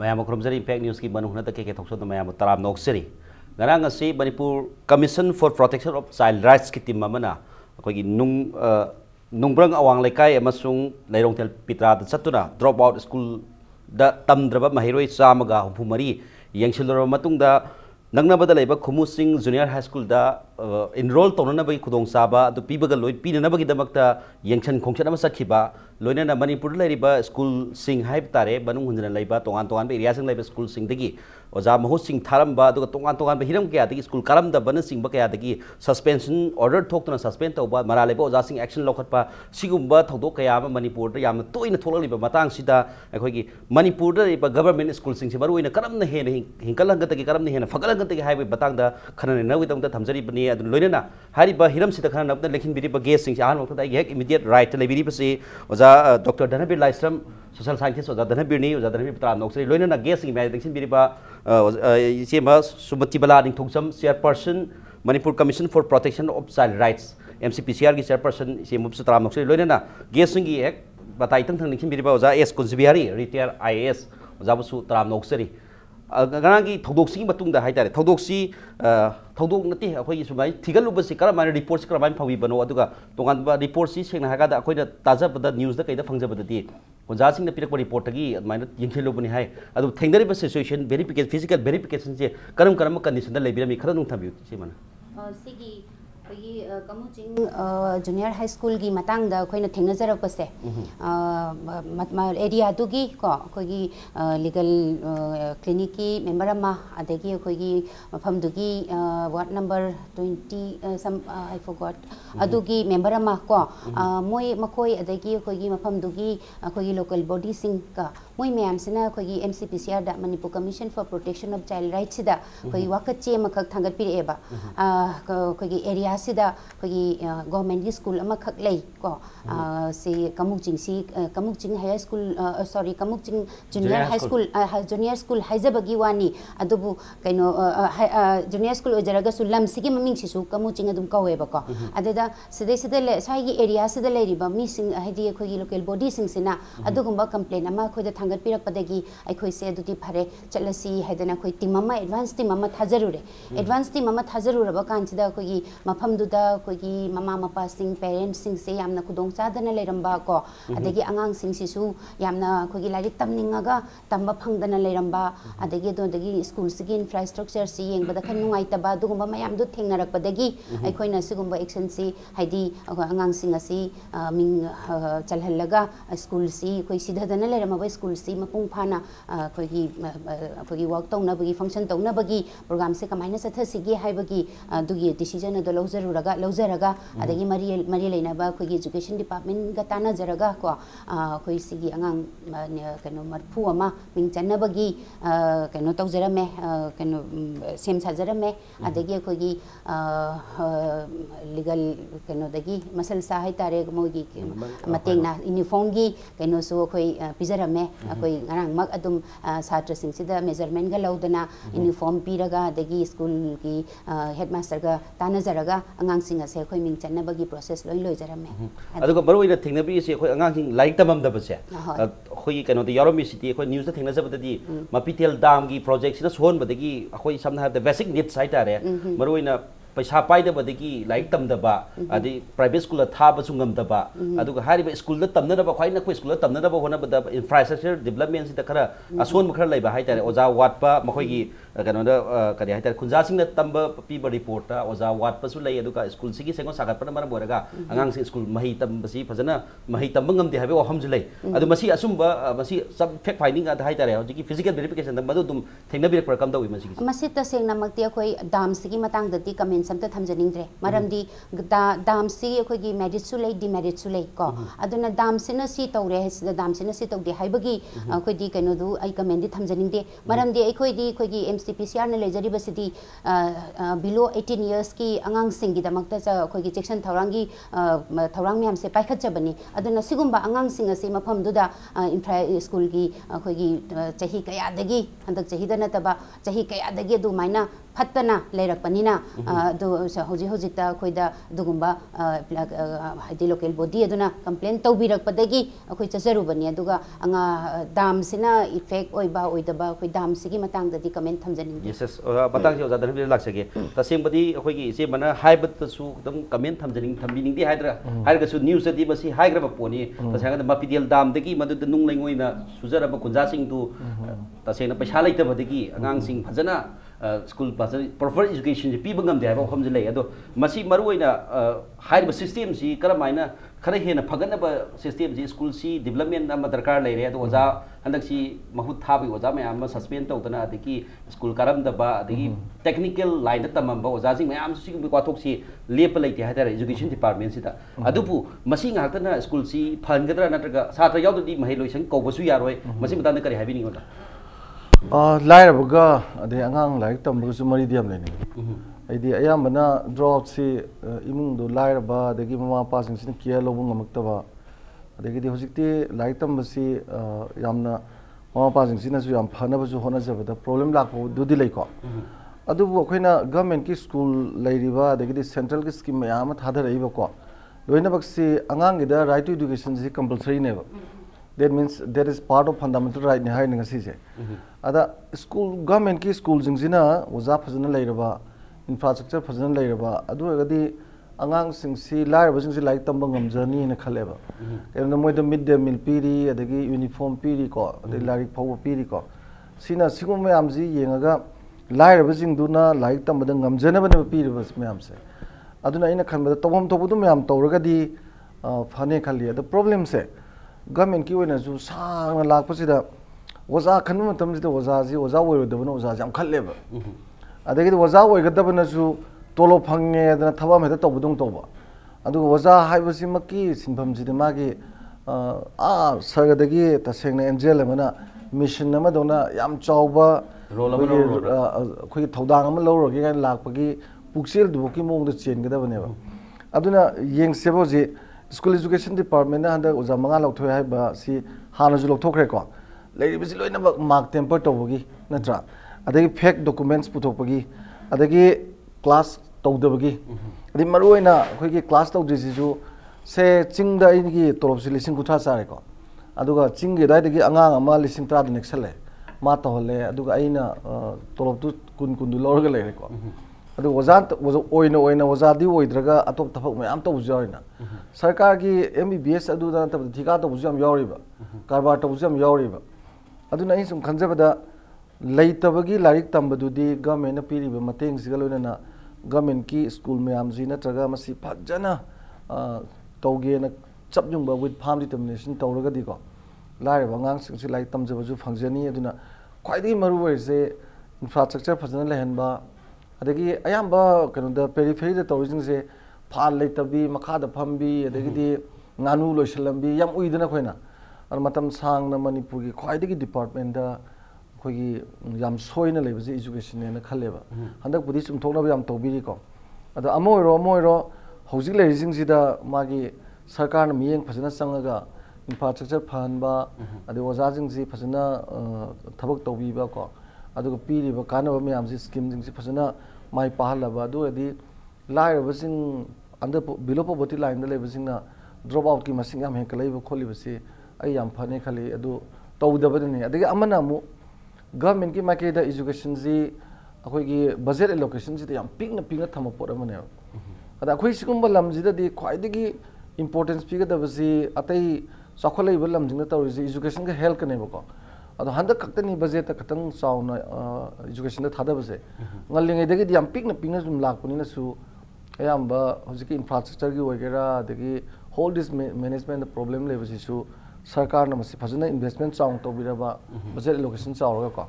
Mayam Krumzari Impact News ki Manung ke Tokso Mayam Taram Noxeri. Garanga si Manipur Commission for Protection of Child Rights ki team mamana. Akogi nungbrang awang lekai amasung lairong tel pitra satuna drop out school da tamdraba mahiroi samaga humari yangshiloro matungda nangnabada leiba khumusing junior high school da enroll tonana bagi khudong saba adu pibaga loi pinana bagi damakta yangchan khongchan ama sakhiba loina Manipur leiba school sing haib tare banung hunjana leiba tongan be area sing leiba school sing dagi oja mahu sing tharamba adu tongan be hiram kya dagi school karam da ban sing ba kya dagi suspension order thokna suspend tawba mara leiba oja sing action lokhatpa sigumba thodok kaya ma Manipur da yamna toina tholaliba matang sida akhoi Manipur da leiba government school sing se maruina karamna he hinkalang gata ki karamna he na fagalang gata ki haibe batang da khana na wi tong da thamjari bani adu loina hariba hiram sida khana na lekhin biri ba guest sing se an lokta da immediate right lebiri pase oja Dr. Dhanabir Laishram, social scientist, or Dhanabir ni, or Dhanabir Noxeri, Loina guessing medicine Biriba, Sumatibala Ningthoujam, Chairperson, Manipur Commission for Protection of Child Rights, MCPCR Chairperson, Mupsutram Noxeri, Loina, guessing ek, but I think Biriba was Kunjabihari, Retd IAS, Zabusu Tram Noxeri. Ganagi Todoxi Matunga Haitare, Todoxi, Todok Nati, Akoy Sumai, Tigalubasi, Karamana reports, Karaman Pavibano, Aduga, Tongan reports, Hagada, Akoy, Taza, but the news the Kaida Funza the day. Was asking the Pirako reportagi, at my Yankilubani High. I would think there is a situation, verification, physical verification, Karam condition, the Libya, Karanum Tabu, Simon. Sigi. Kamuching junior high school gi matang da khoi na thengna jarak pase area tu gi ko khoi gi legal clinic ki member ama adegi khoi gi mafam du gi ward number 20 some I forgot adu gi member ama ko moi makoi adegi khoi gi mafam du gi khoi gi local body sing ka moi mayam sina khoi gi MCPCR da Manipur Commission for Protection of Child Rights da khoi wakat che makhak thangat pire eba khoi gi area sida khoi government school ama khak lei ko se Kamuching high school sorry Kamuching junior high school haijabagi wani adubu kaino junior school ojaraga sulam sigi maming sisu Kamuching adum kawe ba ko adada sida le sai gi area sida le riba mi sing haidi khoi local body sing sina adugumba complaint ama khoi da thangat pirak padagi ai khoi se aduti phare chalasi haidana khoi team ama advance team ama thajarure ba kan sida khoi mafam du da khoi mama mapa sing parents sing se yamna khudong chadana leiramba ko adagi angang sing sisu yamna khoi larik tamningaga tamba phangdana leiramba adagi do dagi school sigi infrastructure si yengbada khan nungai taba dugumba mayam du thengnarak padagi ai khoina sigumba action si haidi angang sing asi ming chalhallaga school si khoi sidhadana leiramba school si mapung phana khoi work tongna bagi function tongna bagi program se kamaina satha sigi haibagi dugi decision ado lozaraga adagi mari leina ba khoi education department ga tana jaraga ko khoi sigi angang kano marphu ama ming channa bagi kano tawjarame kano sem sajarame adagi khoi legal kano dagi masal sa hai tare mogi matengna uniform gi kano so khoi pijarame khoi ngarang mak adum satra sing sida measurement ga laudana uniform piraga adagi school gi headmaster ga tana jaraga angang sing ase khoi ming channa bagi process loi jarame aduga baru ina thengna bi se khoi angang sing like tamam da base khoi kano the Europe city khoi news da thengna jabadadi mapitel dam gi project sina sohon badagi khoi samna have the basic needs site are baru ina paisa pai da badagi like tam da ba adi private school tha ba sungam da ba aduga hari ba school da tamna da ba khoi na khoi school da tamna da ba hona ba infrastructure development si da khara ason khara lai ba hai tare oja wat pa makhoi gi kano da kadi hai tare kunja sing na tamba pi ba report ta oja wat pa su lai aduga school sigi sengo sagat pa mara boraga angang sing school mahi tam basi phajana mahi tam ngam de habe o ham julai adu masi asumba masi sub fact finding da hai tare hoji physical verification da madu dum thengna bi par kam da wi masi ta seng namak ti khoi dam sigi matang da ti comment samta thamjaningdre maramdi dam si khoi gi merit su lei demerit su lei ko aduna dam sina si tawre sida dam sina si tawde haibagi khoi di kano du ai comment di thamjaningde maramdi ai khoi di khoi gi MCPCR na lejari basidi below 18 years ki angang sing gi damakta cha khoi gi section thaurangi thaurang myam se paikhat chabani aduna sigumba angang sing ase mafam du da infra school gi khoi gi chahi kaya dagi handak chahi da na taba chahi kaya dagi du maina फत्तना लेरकपनिना दो हौजिक अखोइदा दुगुम्बा हाइदि local body अदुना complain तौबिरकपदगी अखोइ चजरुबनी अदुगा अंगा दाम सिना effect ओइबा ओइदबा अखोइ दाम सिगी मतंगदि comment थमजनिंग yes Matang से ओजा धनबीर लाक्सगे तसेंबदी अखोइगी इसे मना हाइबतसु दम comment थमजनिंग थमबिनिंगदि हाइरगसु news दि बसी हाइग्रब पोनी तसेंगा मपिडियल दाम दगी मदुद नुंग लेंगोइना सुजरब कुंजासिंग दु तसेंना पैसा लेतबदगी अगांसिंग फजना स्कूल प्रॉपर एजुकेशन पीब गमदे है वफम से लेदो मसी मरुइना हाइब सिस्टम सी करमाइना खरे हेना फगनब सिस्टम जी स्कूल सी डेवलपमेंट अम दरकार लेरे अदो ओजा हंदक सी महूत थाबी ओजा मयाम सस्पेंड तौदना अदगी स्कूल करमदबा अदगी टेक्निकल लाइन तमम ओजा सिंग मयाम सी क्वाथोक सी लेप लेते है एजुकेशन डिपार्टमेंट सिदा अदुपु मसी ngakna स्कूल सी फनगदरा नत्रगा छात्र यावदि महै लोइसन कौबसु यारोय मसी मतान करि हाबिनी गोदा लाइरबगा अदे अंगांग लाइक तंबगसु मरी दियम लेनी आइदि अयामबना ड्रॉप से इमुंग दो लाइरबा अदगी ममा पासिंग सिन केयर लोबुंग ngamaktaba अदगी होजिकति लाइक तंबसी यामना ममा पासिंग सिनसु याम फनबसु होनजबदा प्रॉब्लम लाखो दुदि लैको अदुबु अखोइना गवर्नमेंट की स्कूल लैरिबा अदगी सेंट्रल की स्कीम मयाम थादरइबको लोइनबक्सी अंगांगिदा राइट टू एजुकेशन से कंपलसरी नेबा that means that is part of fundamental right ni haina ngasi je ada school government ki school jingina oza phajana leiraba infrastructure phajana leiraba adu agadi angang sing si lairaba jing si like tamba ngamjani na khaleba kerna moi the mid day meal piri adagi uniform piri ko adagi larik phaw piri ko sina sigum mayam ji yengaga lairaba jing duna like tamba da ngamjana bane piri bas mayam se aduna ina khanba tobom tobudu mayam tawragadi phane khali the problem se government की वजह जो सांग लापसीदा वजा खनु मतमजिदा वजा जी वजा ओइरदबना वजा जाम खल्लेबा अदगी वजा ओइगदबना जो तोलो फंगे अदना थबा मेदा तोबदुंग तोबा अदु वजा हाइबसी मक्की सिनफम जिदे मागी सरगदगी तसेंगना एंजेल मना मिशन अमा दोना याम चौबा रोल अमा खोई थौदांग अमा लौरगे गान लाकपगी पुक्सेल दुबकी मोंगदा चेनगदबनेबा अदुना येंगसेबो जी स्कूल एजुकेशन डिपार्टमेंट हंदक ओजा मंगा लौथोय हाइबा सी हानजु लौथोखरे को लेरिबिसि लोइनबक मार्क टेम्पर तौबगी नत्रा अदगी फेक डॉक्यूमेंट्स पुथोकपगी अदगी क्लास तौदबगी अदि मरुइना अखोइगी क्लास तौद्रिसिजु से चिंगदा इनगी तोलबसि लिसिंग कुथा चारे को अदुगा चिंगे दाइदगी अंगांग अमा लिसिंग 30 नेक्सले मा तहले अदुगा आइना तोलबतु कुन कुन लौरगा लेरे को अदु वजान ओइना वजादी ओइद्रगा अतोप थफक मयाम तौजारिना सरकार की MBBS अदुदा तब ठिका तौजुम यावरिबा कारबार तौजुम यावरिबा अदुना इ सुम खंजबदा लैतबगी लारिक तंबदुदी गवर्नमेंट न पीरिबा मतेंग सिगा लोइना गवर्नमेंट की स्कूल मयाम जी नत्रगा मसी फजना तौगेना चपजुंबा विथ फार्म डिटरमिनेशन तौरगदी को लाइरबा ngang सिंगसि लाइक तमजबजु फंगजनी अदुना ख्वाइदि मरु वइसे इंफ्रास्ट्रक्चर फजना लेहनबा अदगी अयाम्बा कनोदा पेरिफेरी तौरिजिंग से फाल लेतबी मखादा फंबी अदगी नानु लोइसलंबी याम उइदना खोइना और मतम सांगना मणिपुर की ख्वाइदगी डिपार्टमेंट दा खोगी याम सोइना लेबजे एजुकेशन ने खलेबा हंदक बुदि सुमथोकना याम तौबिरी को अद अमोइरो हौजिक लेरिजिंग सिदा मागी सरकार न मियेंग फजना संगगा इंफ्रास्ट्रक्चर फनबा अदि ओजाजिंग सि फजना थबक तौबीबा को अदुग पीरिबा कानबा मयाम सि स्कीम जिंग सि फजना माइ पाहलबा दो अदि लाइरबसिंग अंडर बिलो पॉवर्टी लाइन लेबसिंगना ड्रॉप आउट की मसिंग याम हेकलैबा खोलिबसि आई याम फने खली अदु तौदबदनि अदि अमना मु गवर्नमेंट की माइकेदा एजुकेशन जी अखोइगी बजेट एलोकेशन जी याम पिंगना थम पोट अमने अदा अखोइ सिगुंबा लमजिददि ख्वाइदगी इंपोर्टेंस पिगदबसि अतै चाखोलैबा लमजिंगना तौरिजि एजुकेशन का हेल्थ कनेबको अदो हंदक खक्तनी बजेट खतंग चाउना एजुकेशन थादबसे ngalingedagi yam pikna zum lakpuni su ayamba hojiki infrastructure gi oigera adagi hold this management problem lebasi su sarkar na masi phajana investment chaung to biraba budget allocation chauraga ko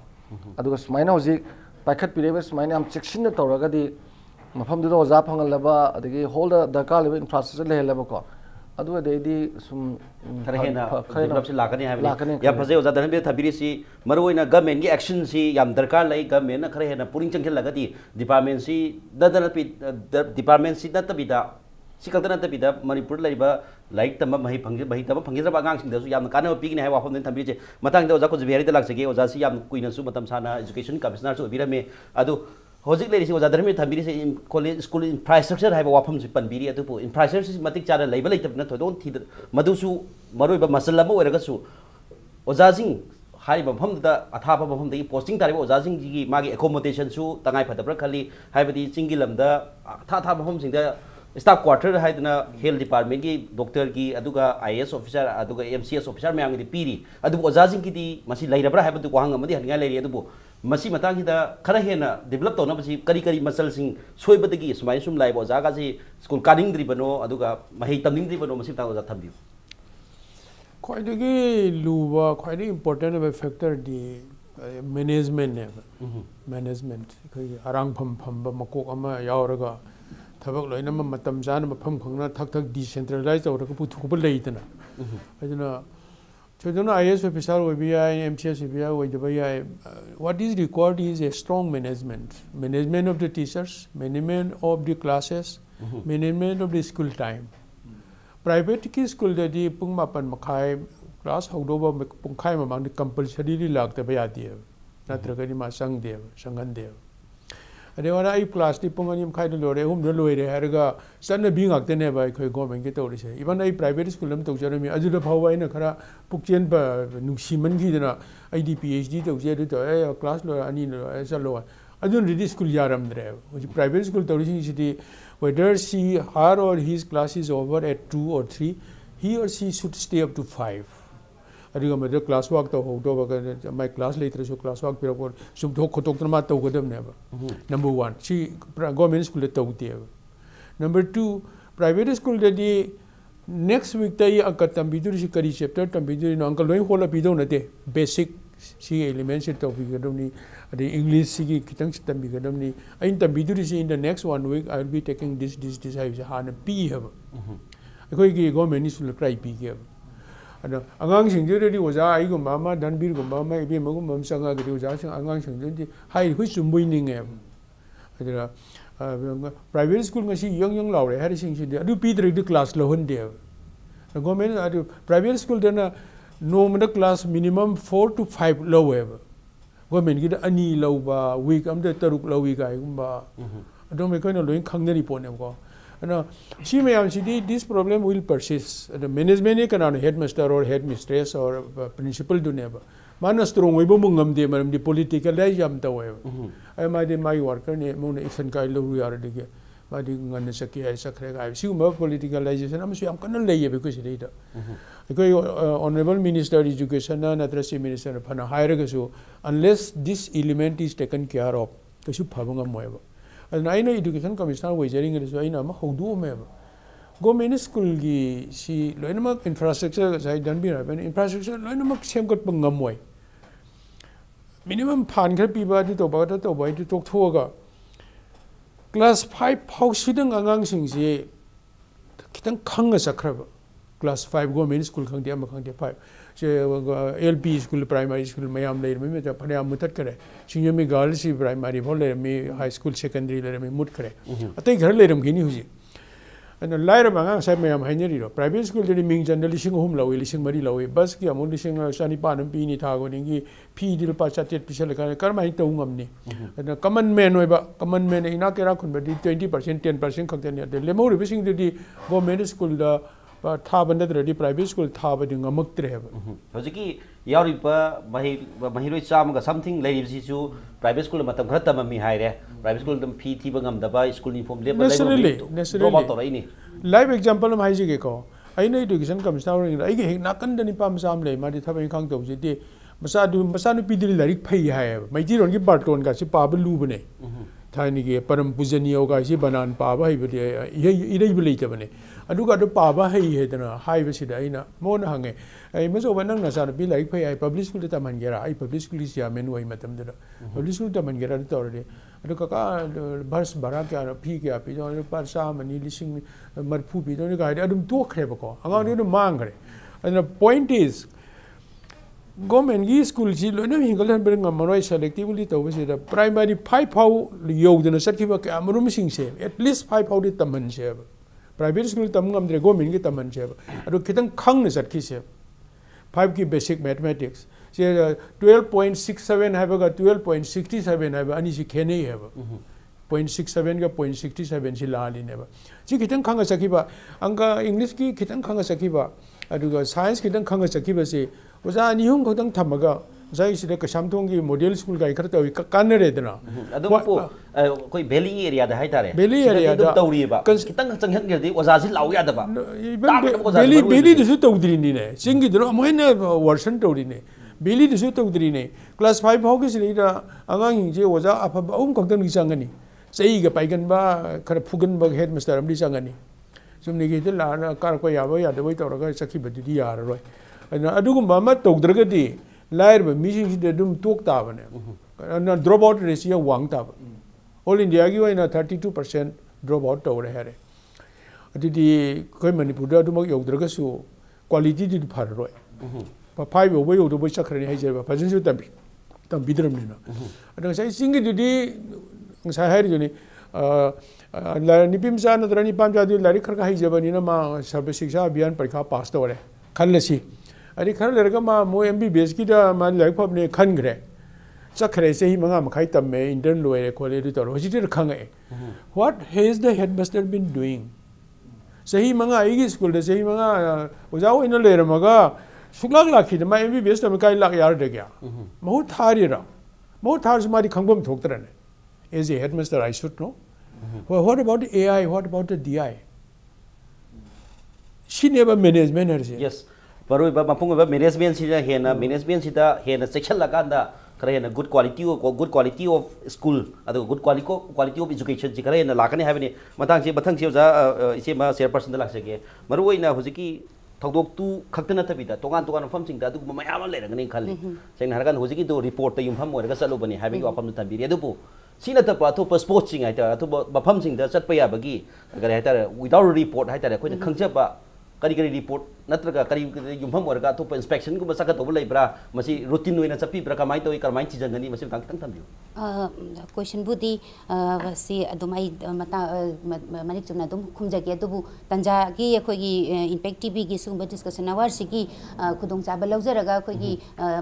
aduga sumaina hojik paikhat pireba sumaina am section na tawraga di mafam du oja phangalaba adagi hold darkar leba infrastructure lehelaba ko अदु अदेदी सुम खरेना develop से लाकनी है या फजे ओजा दनबे थबिरी सी मरुइना government की action सी याम दरकार लै government न खरेना पुरिंग चंगल लगदी डिपार्टमेंट सी ददन डिपार्टमेंट सी नतबिदा सिकलतन नतबिदा मणिपुर लैबा लाइक तम मही तब फंगिजब आगांग सिंदसु याम काना पिगने है वाफम दिन थबिरी जे मतंग दे ओजा कुजबिहारी द लाक्सगे ओजा सी याम कुइना सु मतम साना एजुकेशन कमिश्नर सु बिरमे अदु Hojik lady was other me Tamiri college school infrastructure have a wapam panbiri at the infrastructure matic chara label not don't Madusu Maruba Masalamo or Gasu Ozazing high bum the atapa bum the posting time Ozazing Magi accommodation su Tangai Patabrakali have the singilam the Tata homes in the staff quarter had na health department ki doctor ki aduga IAS officer aduga MCS officer me ang piri adu Ozazing ki di masi lairabra have to kuhang amadi hanga lairi adubo masi matang kita khara hena develop tona masi kari kari masal sing soi badagi sumai sum lai bo jaga si school cutting dribano aduga mahi tamning dribano masi tang oza thambi quite a luba quite important of a factor the management management arang pham pham ba makok ama yauraga thabak loina ma matam jan ma pham khangna thak thak decentralized aur ka puthu ko leitana ajuna chojona IAS officer OBI MCS OBI what is required is a strong management of the teachers, management of the classes, management of the school time. Private ki school da pung mapan makai class haudoba pung khai mamang compulsory lagta ba yati natraga ni ma sangan dev adewara ai class ti pung ani khai lore hum lore haraga sanna bi ngak tene ba khoi government ki tori se even ai private school lam tawjarami ajuda phawa ina khara pukchen ba nungsiman gi dana ai di PhD tawje to class lo ani lo salo ajun ready school yaram dre private school tori city whether her or his class is over at 2 or 3 he or she should stay up to 5 adiga made class work to ho my class later so class work pira ko sum thok khotok ma to godam ne ba number 1 she government school to te number 2 private school de next week tai akatam bidur si kari chapter tam bidur no uncle loi hola bido na te basic si elements to bi godam ni the English si kitang tam bi godam ni ain tam bidur si in the next 1 week I will be taking this I have p have akoi ki government school try p ke angang sing de oja ai go mama Dhanabir go mama ibe magum mam sanga ge oja sing angang sing de hai hui sumbui ning em adira private school ngasi young law re har sing si de adu pi de class lo hon de government adu private school de na no class minimum 4 to 5 low ever government gi ani low ba week am de taruk low week ai gum ba adu me ko no loin khang ne report em ko she may have this problem will persist. The management can headmaster or headmistress or principal do never. Man strong we bumungam de maram the political jam ta we. I my worker ne mon action kai lo ru yar de ma di ngan saki ai sakre ga si ma politicalization am am kan lay because it honorable minister education na address minister phana hire ga so unless this element is taken care of to su phabanga moeba and I know education commissioner wagering is I know how do me government school gi si loinamak infrastructure sai Dhanabir infrastructure loinamak sem got pangamoi minimum phan kha pi ba to ba to tok thoga class 5 phau sidang angang sing si kitang khang sakraba class 5 government school khang dia ma khang dia 5 LP school primary school mayam later me ta phane amutat kare senior me girls primary phol later me high school secondary later me mut kare atai ghar later gini huji and later banga sai mayam haineri ro private school de ming jan lising hum lawi lising mari lawi bus ki amul lising sani panam pi ni tha go ningi phi dil pa chatet pisal ka karmai to ngamni and common man oi ba common man ina kera khun ba 20% 10% khakten ya de lemo rising de government school da Thabanda ready private school Thabading amok treb. Hojiki Yaripa Mahiro Sam something ladies issue private school matam gratama mi hire private school them PT bangam daba school uniform level necessarily live example of Haji ko I know education comes down in I get nakan the Nipam Sam lay Madi Thabing Kang to the Masanu Pidil Larik pay have my dear on give Barton Gassi Pabal Lubene tiny param Puzanio Gassi Banan Paba irregulated. I look at the Paba Hay high Visida, Mona Hange. I must overnan be like pay I publish school Tamangera, I publish school is Yamenway Matam. Publish school Tamangera authority. I look at Bars Baraka, Pika, Pidon, Parsam, and listening Marpupi, don't guide. I don't talk Crebaco. I'm going to Mangre. And the point is, government school, she learned bring a Moroy selectively to visit a primary pipe how yoked in a certificate, I'm rooming shame, at least 5 how did Taman share. Private school tamam de government ki taman cheba adu kitang khang ne satki se 5 ki basic mathematics se 12.67 have ga 12.67 have ani si khene have 0.67 का 0.67 से लाली ने बा जी कितन खंगा सकीबा अंका English की कितन खंगा सकीबा अदुगा science कितन खंगा सकीबा से ओजा अनिहुम खतन थमगा जाय सिदा कशामथोंग की मॉडल स्कूल का इखर तवी कानरेदना अदुपो कोई वैली एरिया दा हाइतारे वैली एरिया दा तौरीबा कितन चंगहन गेदी ओजा सि लाउ यादबा वैली दसु तौद्रिनी ने सिंगी दरो मोइना वर्सन तौरिने वैली दसु तौद्रिने क्लास 5 फाउ की सिदा अंगांग जे ओजा अफब अउम खतन चंगनी सही का पाइगन बा खर फुगन बग हेड मास्टर अमदी चंगनी सुमनि के ते लाना कार को याबो यादबो तौरगा सखी बदुदी यार रोय अदुगुम मा तौद्रगदी लायर बे मीसिंग सिदा दुम तोक ताबने ना ड्रॉप आउट रेशियो वांग ताब ऑल इंडिया की वइना 32% ड्रॉप आउट तौरे हरे अदुदी कोइ मणिपुर दा दुमक यौद्रगसु क्वालिटी दि फर रोय फाइव ओबो यौदो बो चखरनि हाइजेबा फजनसु तंबिद्रमनिना अदं साइ सिंगी दुदी ngsa hai juni la nipim sa na drani pam ja du lari khar ka haijabani na ma sarva shiksha abhiyan parikha pass tore khalasi ari khar lerga ma mo MBBS ki da ma lai phab ne khan gre chakhre se hi manga makhai tamme intern loire khole du tor hoji dir khang e what has the headmaster been doing sahi manga ai gi school de sahi manga ojao ina lere maga suklak lakhi de ma MBBS ta kai lak yar de kya mahu thari ra mahu thar sumari khangbam thok tarane as a headmaster I should know well, what about the AI, what about the DI she never management her yes baru ba mapung ba management sida hena management sida hena section laganda kare hena good quality of school adu good quality of education ji kare hena lakani habini matang si oja ise ma chairperson da laksege maru oina hujiki thogdok tu khaktana tabida togan fam sing da adu mayam lerangani khali seng haragan hujiki do report ta yumpham oiraga chalu bani habi wafam da tabiri adu Sina ta pa to sports sing ai ta to bafam sing da chat pa ya bagi agar ai ta without report ai ta ko na khangcha ba kari report natraga kari yumpham warga to inspection ko masaka to lai bra masi routine oina chapi bra kamai to karmai chijangani masi tang tang thambiu question budi si adumai mata manik chumna dum khumjage adubu tanja gi khoi gi impact tv gi sumba discussion hour sigi khudong chaba laujaraga khoi gi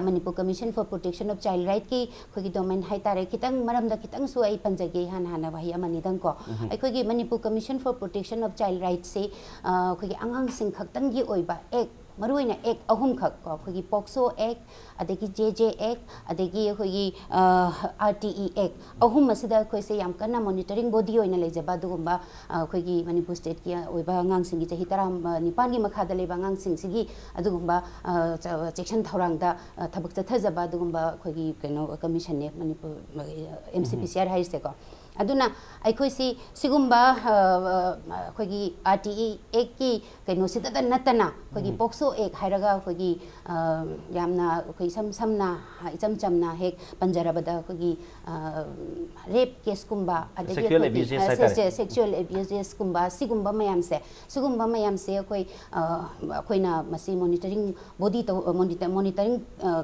Manipur Commission for Protection of Child Right ki khoi gi domain hai tare kitang maram da kitang su ai panjage han wahi amani dang ko ai khoi gi Manipur Commission for Protection of Child Right se khoi gi angang sing khaktan gi oi ek maruina ek ahum khak ko khogi pokso ek adegi JJ ek adegi khogi RTE ek ahum asida khoi se yam kana monitoring body oina lejaba dugumba khogi Manipur state ki oiba ngang singi chahi taram nipan gi makha da leba ngang sing sigi adugumba section thorang da thabak chathajaba dugumba khogi keno commission ne Manipur MCPCR hai se ko aduna aikoi si sigumba khogi RTE ek ki kaino sida da natana khogi pokso ek hairaga khogi yamna khoi samna icham chamna hek panjarabada khogi rape case kumba adegi sexual abuse kumba sigumba mayam se khoi na masi monitoring body to monitoring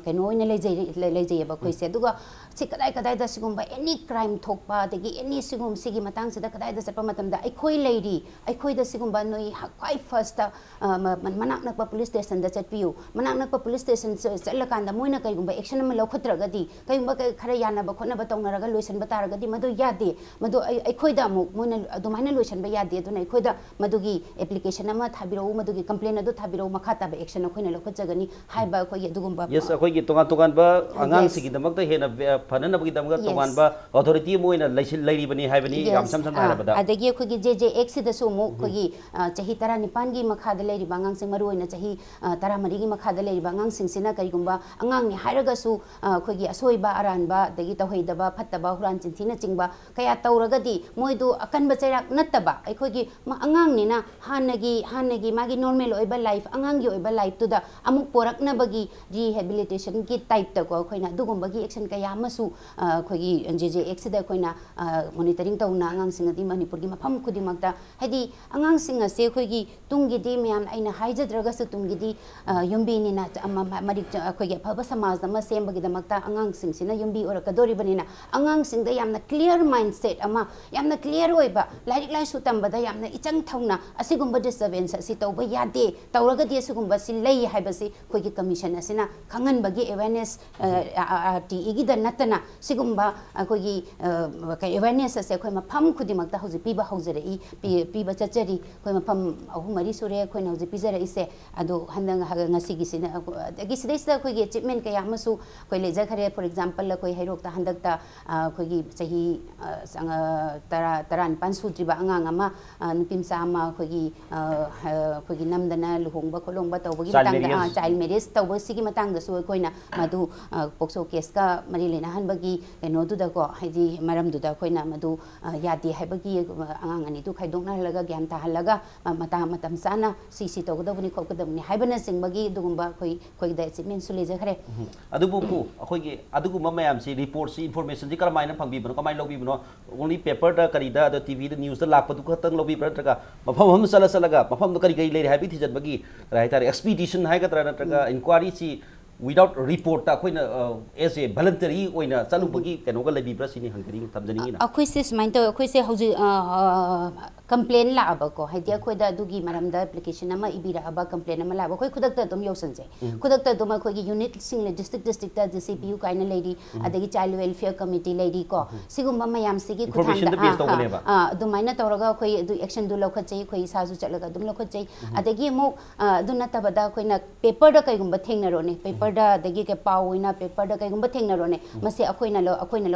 kaino ina lejai ba khoi se duga si kadai da sigumba any crime thokpa adegi any sigum sigi matang sida kadai da chapa matam da aikoi lady aikoi da sigumba noi kwai first manak nakpa police station da chatpiu manak nakpa police station chalakanda moina kaigumba action ma lokhatragadi kaigumba khara yana ba khona ba tongnaraga loisan ba taragadi madu yade madu aikoi da mu moina adumaina loisan ba yade aduna aikoi da madugi application ama thabiro madugi complaint adu thabiro makhata ba action khoina lokhachagani haiba khoi adugumba yes akoi gi tongan ba angang sigi damak da hena fanana bagi damak tongan ba authority moina lairi bani haibani yam sam sam harabada adagi khogi JJX sida su mu khogi chahi tara nipan gi makha da lairi bangang sing maru oina chahi tara mari gi makha da lairi bangang sing sina kari gumba angang ni hairaga su khogi asoi ba aran ba dagi tawhei da ba phatta ba huran chinthina chingba kaya tauragadi moidu akan ba chairak nattaba ai khogi angang ni na hanagi magi normal oiba life angang gi oiba life tu da amuk porak na bagi rehabilitation ki type ta ko khoina dugumba gi action kaya masu khogi JJX sida khoina monitoring tauna angang sing adi Manipur gi mafam khudi makta hadi angang sing ase khoi gi tungi di myam aina haijadraga su tungi di yumbi ni na mari khoi gi phaba samaj ma sem bagi damakta angang sing sina yumbi ora kadori bani na angang sing da yamna clear mindset ama yamna clear oiba lairik lai su tamba da yamna ichang thauna asigumba disturbance asi tauba yade tauraga di asugumba si lei haibasi khoi gi commission asina khangan bagi awareness RTE gi da natana sigumba khoi gi awareness ase khoi mafam khudimak ta hoji piba hojere I piba chachari khoi mafam ahum mari sure khoi na hoji pijara ise adu handang ngasi gi sina agi sidai sida khoi gi achievement kaya masu khoi leja khare for example la khoi hairok ta handak ta khoi gi sahi taran pansu triba angang ama nupim sa ama khoi gi namdana luhongba kholongba tawbagi matang child marriage tawba sigi matang da su khoi na madu pokso case ka mari lena hanbagi keno du da ko haidi maram du da khoi na madu yadi haibagi angang ani tu khaidongna laga gyam ta halaga matam sana si to godabuni khokadabuni haibana singbagi dugumba khoi da achievement su leja khare adubu ku akhoi gi adugu mamayam si report si information ji karamaina phangbi bano kamai lobi bano only paper da kari da tv da news da lakpa du khatang lobi bratraga mafam ham salaga mafam do kari gai leire habi thijat bagi rai tare expedition hai ga tra natraga inquiry si without report ta khoi na as a voluntary oina chalu bagi keno ga lebi bra sini hangari thamjani na akhoi se smine to akhoi se hoji complain la aba ko haidi akhoi da dugi maram da application ama ibira aba complain ama la khoi khudak ta dum yosan je khudak ta dum khoi gi unit sing le district da jcpu kaina lady adagi child welfare committee lady ko sigum mayam sigi information da base to bane ba du maina tawraga khoi du action du lokha chei khoi sa ju chalaga dum lokha chei adagi mo du na ta bada khoi na paper da kai gumba thengna ro ne paper da dagi ke pawina paper da kai gumba thengna ro ne mase akhoi na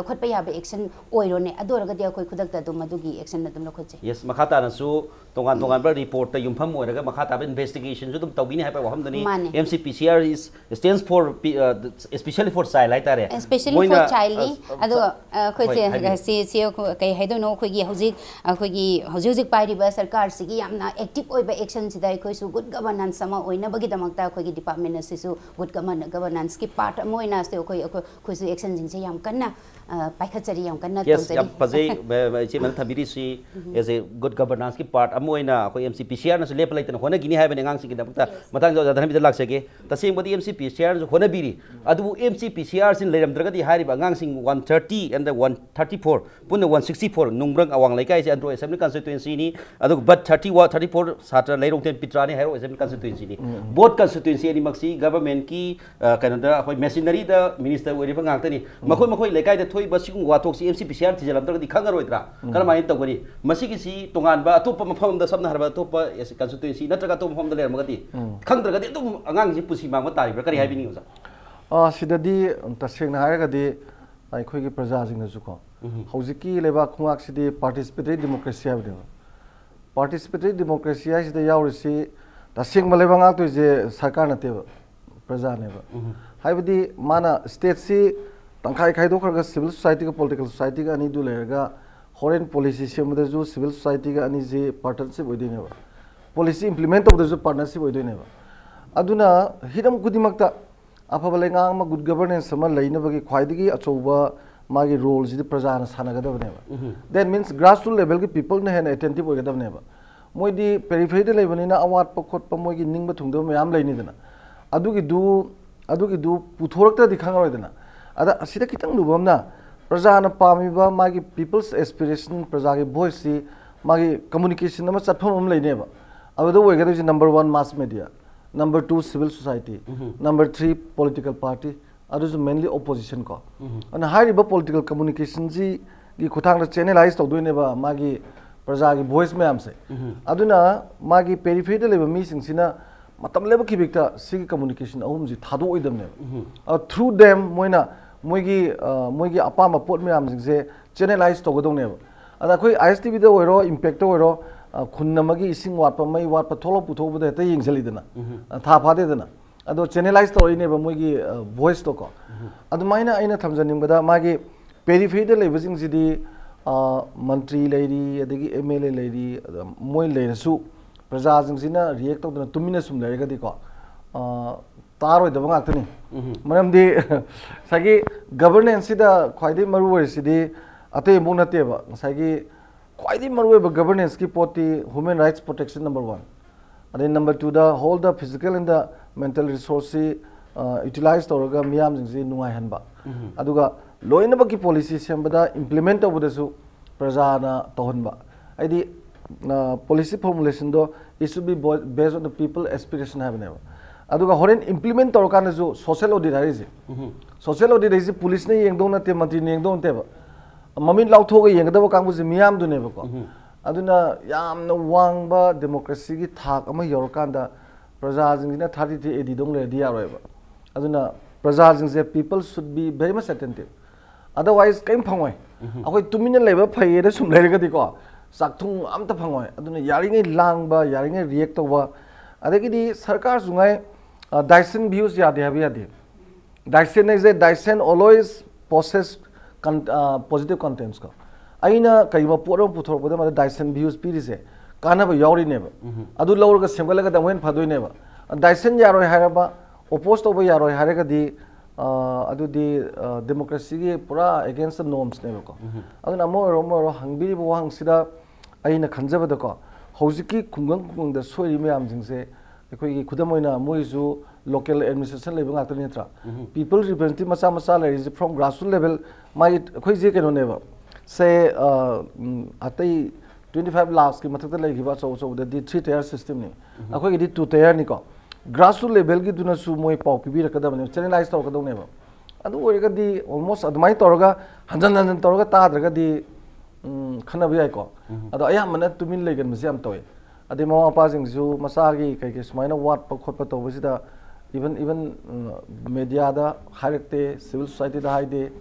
lokhat pa ya ba action oi ro ne adorga dia khoi khudak ta dum madugi action na dum lokha chei yes makata na su tongan bra report ta yumpham oiraga makata ba investigation ju dum tawbini hai pa waham dani mcpcr is stands for especially for child lai tare especially for child ado khoi se kai haido no khoi gi hojik pai riba sarkar sigi yamna active oi ba action sidai khoi su good governance sama oina bagi damakta khoi gi department se su good governance ki part moina se khoi su action jing se yam kanna paikachari yam kanna yes yam pazai che man thabiri si as a good governance ki part amoina khoi mcpcr na su lepalai tan hona gini hai ba ngang sigi damakta matang jo jadhan bi laksege tasing bodi mcpcr jo hona biri adu mcpcr sin leiram dragadi hari ba ngang sing 130 and the 134 punna 164 nungbrang awang laikai se andro assembly constituency ni adu but 34 satra leirong ten pitrani hairo assembly constituency ni both constituency ni maksi government ki kanada khoi machinery da minister ori ba ngakta ni makhoi laikai da thoi ba sigum watok si mcpcr thijalam dragadi khangaroi tra karamai tawgani masigi si tongan ba atopa mafam da sabna harba atopa constituency natraga to mafam da ler magati khangdragadi dum angang ji pusi mangba tari bra kari haibini uza sidadi tasengna hairagadi ꯑꯩꯈꯣꯏꯒꯤ ꯄ꯭ꯔꯖꯥꯁꯤꯡꯅꯁꯨꯀꯣ ꯍꯧꯖꯤꯛꯀꯤ ꯂꯩꯕꯥꯛ ꯈꯣꯡꯉꯥꯛꯁꯤꯗꯤ ꯄꯥꯔꯇꯤꯁꯤꯄꯦꯇꯔꯤ democracy ꯍꯥꯏꯕꯅꯦꯕ ꯄꯥꯔꯇꯤꯁꯤꯄꯦꯇꯔꯤ democracy ꯍꯥꯏꯁꯤꯗ ꯌꯥꯎꯔꯤꯁꯤ ꯇꯁꯦꯡꯕ ꯂꯩꯕꯥꯛ ꯉꯥꯛꯇꯣꯏꯁꯦ ꯁꯔꯀꯥꯔ ꯅꯠꯇꯦꯕ ꯄ꯭ꯔꯖꯥꯅꯦꯕ ꯍꯥꯏꯕꯗꯤ ꯃꯥꯅ ꯁ꯭ꯇꯦꯠꯁꯤ ꯇꯪꯈꯥꯏ ꯈꯥꯏꯗꯣꯛꯈ꯭ꯔꯒ ꯁꯤꯚꯤꯜ ꯁꯣꯁꯥꯏꯇꯤꯒ ꯄꯣꯂꯤꯇꯤꯀꯦꯜ ꯁꯣꯁꯥꯏꯇꯤꯒ ꯑꯅꯤꯗꯨ ꯂꯩꯔꯒ ꯍꯣꯔꯦꯟ ꯄꯣꯂꯤꯁꯤ ꯁꯦꯝꯕꯗꯁꯨ ꯁꯤꯚꯤꯜ ꯁꯣꯁꯥꯏꯇꯤꯒ ꯑꯅꯤꯁꯤ ꯄꯥꯔꯇꯅꯔꯁꯤꯞ ꯑꯣꯏꯗꯣꯏꯅꯦꯕ ꯄꯣꯂꯤꯁꯤ ꯏꯝꯄ꯭ꯂꯤꯃꯦꯟ ꯇꯧꯕꯗꯁꯨ ꯄꯥꯔꯇꯅꯔꯁꯤꯞ ꯑꯣꯏꯗꯣꯏꯅꯦꯕ ꯑꯗꯨꯅ ꯍꯤꯔꯝ ꯈꯨꯗꯤꯡꯃꯛꯇ ꯑꯐꯕ ꯂꯩꯉꯥꯛ ꯑꯃ ꯒꯨꯗ ꯒꯕꯔꯅꯦꯟꯁ ꯑꯃ ꯂꯩꯅꯕꯒꯤ ꯈ꯭ꯋꯥꯏꯗꯒꯤ ꯑꯆꯧꯕ मागी रोल जी प्रजा सानगदबनेबा दैट मीन्स ग्रासरूट लेवल की पीपल ने हेन अटेंटिव होगदबनेबा मोइदी पेरिफेरी लेबनिना अवाट पखोट मोइगी निंग थुंगदब मयाम लेनिदना अदुगी दु पुथोरक्तदि खंगरोइदना अदा असिदा खितंग लुबमना प्रजा न पामिबा मागी पीपल्स एस्पिरेशन प्रजा की वॉइस सी मागी कम्युनिकेशन अमा चटफम अम लेनेबा अबदो ओइगदि number 1 mass media number 2 civil society number 3 political party अदुज मेनली ओपोजिशन को अन हाइरिबा पॉलिटिकल कम्युनिकेशन जी की खुथांग चैनलाइज तौदोइनेबा मागी प्रजा की वॉइस मैम से अदुना मागी पेरिफेरी लेबा मीसिंगसिना मतम लेबा खिबिकता सिगी कम्युनिकेशन अहुम जी थादोइदमने थ्रू देम मोइगी अपाम पोट मैम से चैनलाइज तौगदोनेबा अदा कोई आईएसटीवी दो ओइरो इम्पैक्ट ओइरो खुन्नमगी इसिंग वाटपा मई वाटपा थोलो पुथोबदे हेता यिंगजलिदना था फादेदना अदो चैनलाइज तौरिनेबा मोइगी वॉइस तो को अदुमाइना आइना थमजनिंगबदा मागी पेरिफेरी लेबसिंगसिदी मंत्री लेरी अदगी एमएलए लेरी मोइ लेरसु प्रजासिंगसिना रिएक्ट तौदना तुमिना सुम लेरगदी को तारोइदबा गाक्तनी मरमदी सागी गवर्नेंस सिदा ख्वाइदि मरुवरिसिदी अते मोग नतेबा सागी ख्वाइदि मरुवबा गवर्नेंस की पोती ह्यूमन राइट्स प्रोटेक्शन नंबर 1 अदे नंबर 2 दा whole the physical and the mental resource utilise तौरगा मियाम जिंगसी नुंगाइ हनबा अदुगा लोइनबकी पॉलिसी सेमबदा इंप्लीमेंट तौबदसु प्रजाना तौहनबा आइदि पॉलिसी फॉर्मुलेशन दो it should be based on the people aspiration हैबनेबा अदुगा होरेन इंप्लीमेंट तौरकानजु सोशल ऑडिट हाइजे सोशल ऑडिट हाइजे पुलिस ने येंगदो नते मंत्री ने येंगदो नतेबा mami lau thok ga yeng da ba kang bu miam du ne ba ko aduna yam na wang ba democracy gi thak ama yor kan da praja jing na 33 edi dong le dia roi ba aduna praja jing je people should be very much attentive otherwise kaim phangoi akoi tumina leba phai da sum le ga di ko sak thung am ta phangoi aduna yari ngai lang ba yari ngai react to ba adagi di sarkar sungai Dyson views ya de habia de Dyson is a Dyson always possess positive contents ko aina kaiba poro puthor boda ma Dyson views piri se kana ba yori ne ba adu lawr ga semgal ga damwen phadoi ne ba Dyson ya roi hara ba oppose to ba ya roi hara ga di adu di democracy gi pura against the norms ne ba ko adu na mo ro hangbiri bo hang sida aina khanjaba da ko hojiki khungang da soi me am jing se ekoi kudamoina moisu local administration level ngak tani tra people representative masa masa is from grassroots level my ekoi je keno neba say atai 25 lakhs ki mathak ta legi ba so the 3 tier system ni akoi di 2 tier ni ko grassroots level gi duna su moi pau pi bi rakada bane channelize to kadong neba adu oi ga di almost admai toraga hanjan toraga ta draga di khana bi ai ko adu aya mana tumin legan masiam toy adi mama pa jing ju masagi kai ke smaina wat pa khot pa to bisida even media da harekte civil society da haide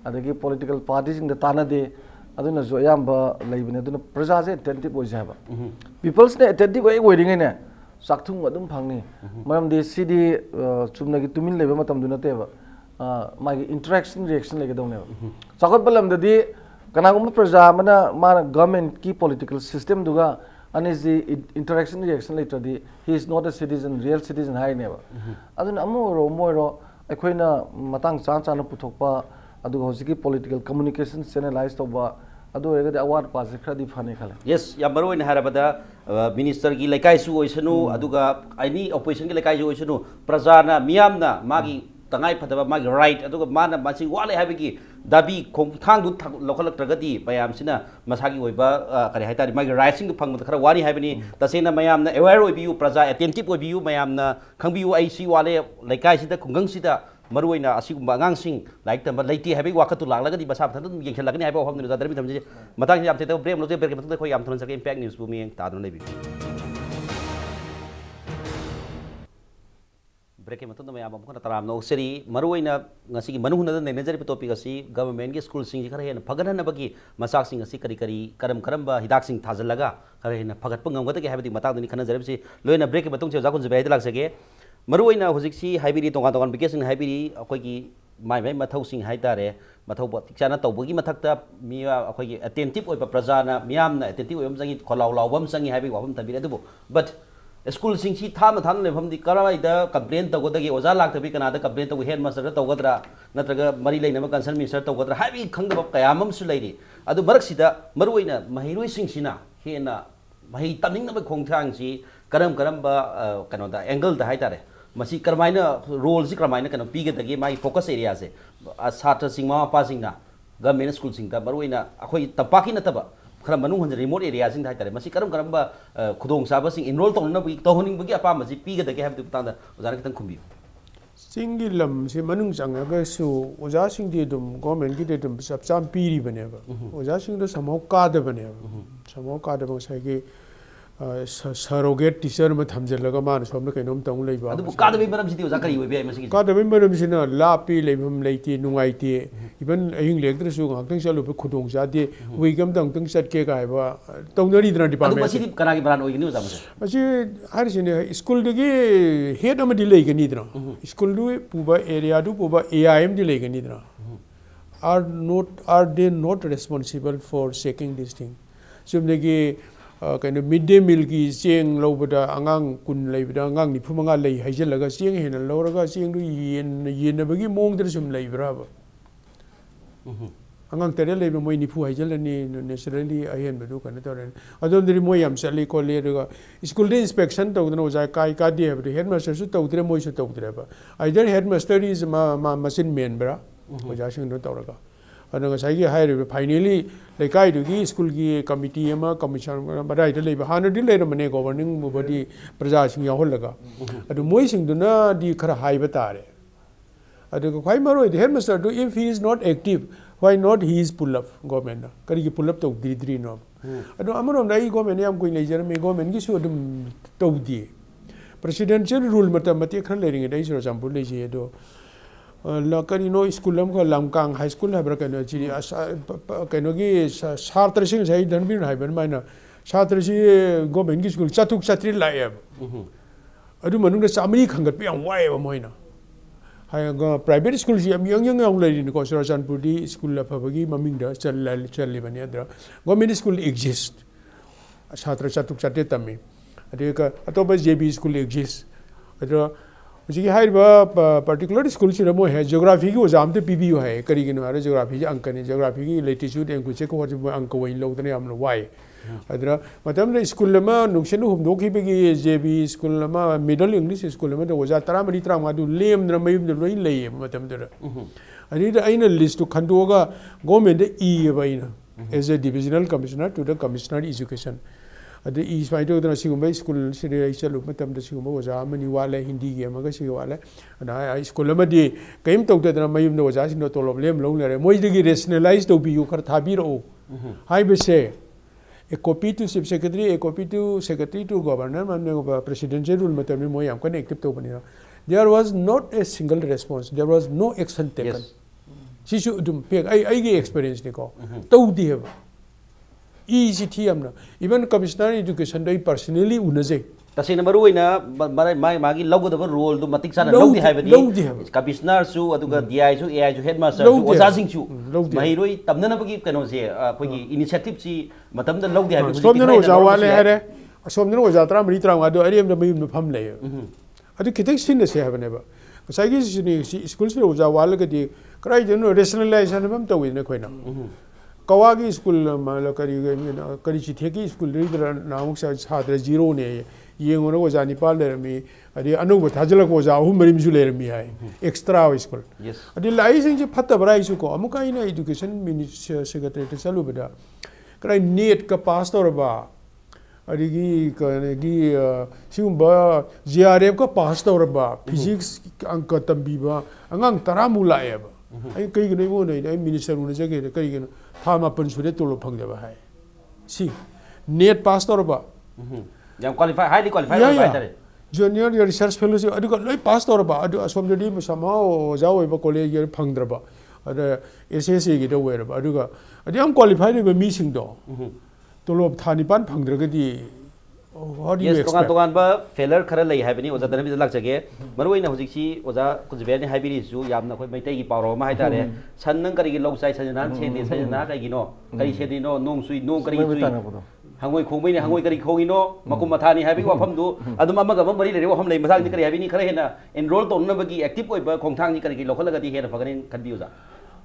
adagi political parties in the tana de aduna jo yamba leibine aduna praja je attentive oi jaba peoples ne attentive oi waiting ne sakthung adum phangni maram de cd chumna gi tumin leba matam duna te ba magi interaction reaction lege dong ne sakot balam da di kana gum praja mana government ki political system duga and is the interaction reaction later the he is not a citizen real citizen hai neba aduna amoro moiro ekhoina matang chan puthokpa adu hosiki political communication channelize to ba adu rega award pass khadi phane khale yes ya baro in harabada minister gi lekai su oisanu aduga any opposition gi lekai su oisanu prajana miyamna magi tangai phadaba magi right aduga mana masi wale habigi dabi khang du lokalak tragadi bayam sina masagi oiba kare haitari magi rising du phang khara wani habini tasena mayam na aware oibiu praja attentive oibiu mayam na khangbiu ai si wale lekai sida khungang sida maruina asigumba ngangsing like tamba leiti habi wakatu laglagadi basa thadum yengkhelagani haiba ofam da darbi thamje matang yam te break loje break matang khoi yam thon sak impact news bu mi ta don lebi break matang da mayam ko taram no seri maruina ngasi gi manu huna da nejari topic asi government gi school sing khara hen phagana na bagi masak sing asi kari kari karam ba hidak sing thajalaga khara hen phagat pungam gata ge habidi matang dani khana jarib si loina break matang che jakun jbai lag sage maruina hojik si haibiri tonga vacation haibiri akoigi mai mathau sing haitare mathau tikchana tawbagi mathakta mi akoigi attentive oiba prajana miyamna attentive oim jangi kholau lawbam sangi haibi wabam tabire adubo but school sing si thama than lefam di karai da complain tawgodagi oja lak tabi kana da complain taw headmaster tawgodra natraga mari leina ma concern minister tawgodra haibi khangdaba kayamam su leiri adu marak sida maruina mahiroi sing sina hena mahi tamning na khongthang si karam ba kano da angle da haitare masi karmaina role si karmaina kana pige dagi mai focus area se satra sing ma pa sing na government school sing da baruina akhoi tapaki na taba khara manung hon remote area sing da tare masi karam ba khudong saba sing enroll tong na bi to honing bi apa masi pige dagi have ta da ozara kitang khumbi singilam si manung changa ga su oja sing de dum government gi de dum sap cham piri bane ba oja sing do samau ka de bane samau ka de ba sai gi surrogate teacher ma thamjalaga man somna kainom tong leiba adu ka de maram siti oja kari oi be masi ka de maram sina lapi leibam leiti nungai ti even ahing lektra su ngak tang chalu pe khudong ja de weigam dang tang chat ke ga ba tongnari dra department adu masi kana gi bran oi ni oja masi har sine school de gi head am di lei gani dra school du puba area du puba aim di lei gani dra are they not responsible for checking this thing sumne gi kind of midday meal ki cheng lobada angang kun leibada angang ni phumanga lei haijalaga cheng hena loraga cheng du yen bagi mong der sum leibra ba angang tere leiba moi ni phu haijalani naturally ahen bedu kana toren adon dri moi am sali ko le ga school de inspection to no ja kai ka de headmaster su to dire moi su to dire ba either headmaster is machine man bra o ja sing do toraga adanga sai gi haire finally lekai du gi school gi committee ama commission badai de leiba hana di le mane governing mu body praja sing ya holaga adu moi sing du na di khara haiba tare adu khwai maroi the headmaster do if he is not active why not he is pull up government kari pull up to dri no adu amarom dai government yam kuin leijar me government gi su adum tawdi presidential rule matam mate khar lering dai sura champur lei je do la kari no school lam ko lamkang high school habra kano chi kano gi sartra sing sai dhanbir hai ban maina sartra si government gi school chatuk chatri lai adu manung da samri khangat pe am wai ba moina hai ga private school ji am yang lai ni ko sura champur di school la phabagi maming da chal bani adra government school exist sartra chatuk chate tami adu ka atoba jb school exist adra उसी high particular school से रमो है geography की ओजाम ते PBU है करी गिनो है geography की अंक ने ज्योग्राफी की लेटिट्यूड एंड कुछ को अंक वही लोग तने हम वाई अदरा मतलब ने स्कूल में नुकसान हम दो की बेगी जेबी स्कूल में मिडिल इंग्लिश स्कूल में तो ओजा तरा मरी तरा मादू लेम न मयूम न लोई ले मतलब दर अनी द आइन लिस्ट तो खंडोगा गवर्नमेंट ई बाइना as a divisional commissioner to the commissioner education अदे ई स्वाइटो दना सिगुम स्कूल सिरे चलु मतम द सिगुम ओजा मनि वाले हिंदी गे मग सिग वाले ना स्कूल मदि कयम तौदना मयुम न ओजा सिनो तोलब लेम लो लेरे मोइदगी रेशनलाइज तो बियु खर थाबिरो हाइ बेसे a copy to chief secretary a copy to secretary to governor माने प्रेसिडेंशियल रूल मतम मोय याम कन एक्टिव तो बनिरा there was not a single response there was no action taken सिसु दुम पे आई गे एक्सपीरियंस ने को तौदी है easy thiamna even commissioner education dai personally unaje tasi na marui na magi logo da role do matik sana logdi haibani commissioner su aduga di su ai su headmaster su oza sing su mahiroi tamna na bagi kano je kogi initiative si matam da logdi haibani somna oza wale hare somna oza tra mari tra ado ariam da mayum pham le adu kitek sin se habane ba sai gi school se oza wale ga di krai jeno rationalization bam to win na khoina कवागी school माला करी चिथे की school नामुक छात्र zero ने ये ओजा Nepal Laramie अदे अनौब थाजलक ओजा अहुम मरिमजु लेरमी है एक्स्ट्रा स्कूल अदे लाइसिंग जे फत्तबरा इसु को अमुकाइना एजुकेशन मिनिस्टर सेक्रेटरी चलुबदा क्राइ नेट का पास तौरबा अदिगी कनेगी सिगुम्बा जीआरएफ का पास तौरबा फिजिक्स अंक तंबीबा अंगांग तरामु लाएबा आई कई गने वो नहीं आई मिनिस्टर उन जगह कई गने था मापन सुरे तोलो फंगदेबा है सी नेट पास तौरबा जब क्वालिफाई हाईली क्वालिफाइड बाइदरे जूनियर रिसर्च फेलोशिप अदुगा लोई पास तौरबा अदु असोमदि समाओ जाओइबा कॉलेज यर फंगद्रबा अद एसएससी गी दवेरबा अदुगा अदि हम क्वालिफाइड बे मीसिंग दो तोलो थानिपान फंगद्रगदि yes tongan tongan ba failure khara lei haibani oza dana bi lak jage maroi na hojik si oza kujbeni haibiri su yamna khoi maitai gi pawro ma haitare san nang kari gi lok sai sajana chedi sajana kai gi no kari chedi no nong sui nong kari sui hangoi khongbai ne hangoi kari khongi no makum mathani haibi wafam du adum amaga mari le wafam lei masang ni kari haibini khara hena enroll to na bagi active oi ba khongthang ni kari gi lokhal ga di hena faganin khandi oza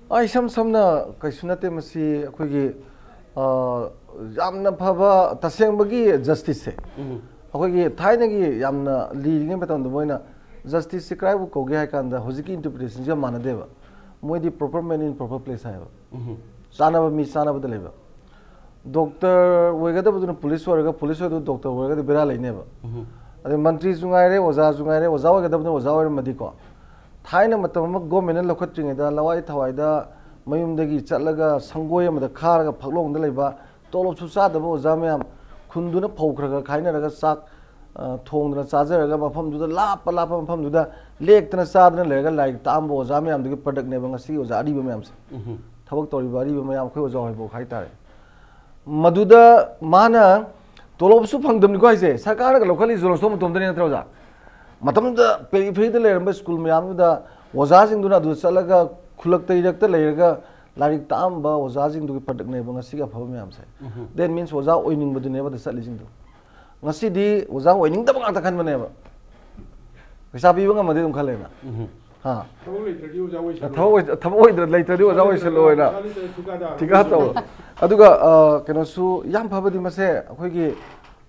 ai samna kaisunate masi akhoi gi यामना फबा तसेंबगी justice से अखोगी थाइनगी यामना लीरिंग बेतन दो मोइना जस्टिस से क्राइब कोगे हाय कांदा होजिकी इंटरप्रिटेशन जे माना देबा मोइदी proper man in proper place हायबा सानाबा मी सानाबा दलेबा डॉक्टर वेगदा बदुन पुलिस वरगा पुलिस वरगा डॉक्टर वरगा बेरा लाइनेबा अदे मंत्री जुंगाइरे जुंगाइरे ओजा वगदा बदुन ओजा वर मदिको थाइना मतम गवर्नमेंट लखत्रिङेदा लवाई थवाइदा मयुमदगी चलगा संगोय अमदा खारगा फगलोंगदा लेबा तोलब सुचादबा ओजा मैम खुंदुना फौखरगा खाइनरगा चाक थोंदना चाजरगा मफमदुदा लाप मफमदुदा लेक्तना चादना लेरगा लाइक तांबो ओजा मैमदगी प्रोडक्ट नेबा ngasi ओजा अरिबा मैमसे थबक तोरिबा अरिबा मैम खै ओजा होइबो खाइतारे मदुदा माना तोलब सु फंगदमनि को हाइसे सरकारगा लोकली जोन सोम तोमदनि नत्र ओजा मतमदा पेरिफेरीदा लेरबा स्कूल मैमदा ओजा सिंगदुना दु चलगा खुलक तैरकता लेरगा लारिक तांबा ओजा जिंदुगी प्रोडक्ट नेबा ngasi ga phaba मैम से that means ओजा ओइनिंग बदु नेबा द चलि जिंदु ngasi di ओजा ओइनिंग दबा ngata खन बनेबा पैसा बिबा ngमदे दम खलेना हा थबो इधर लेतरदि ओजा ओइसलोइना ठिका तो अदुगा केनो सु याम phaba di mase अखोइगी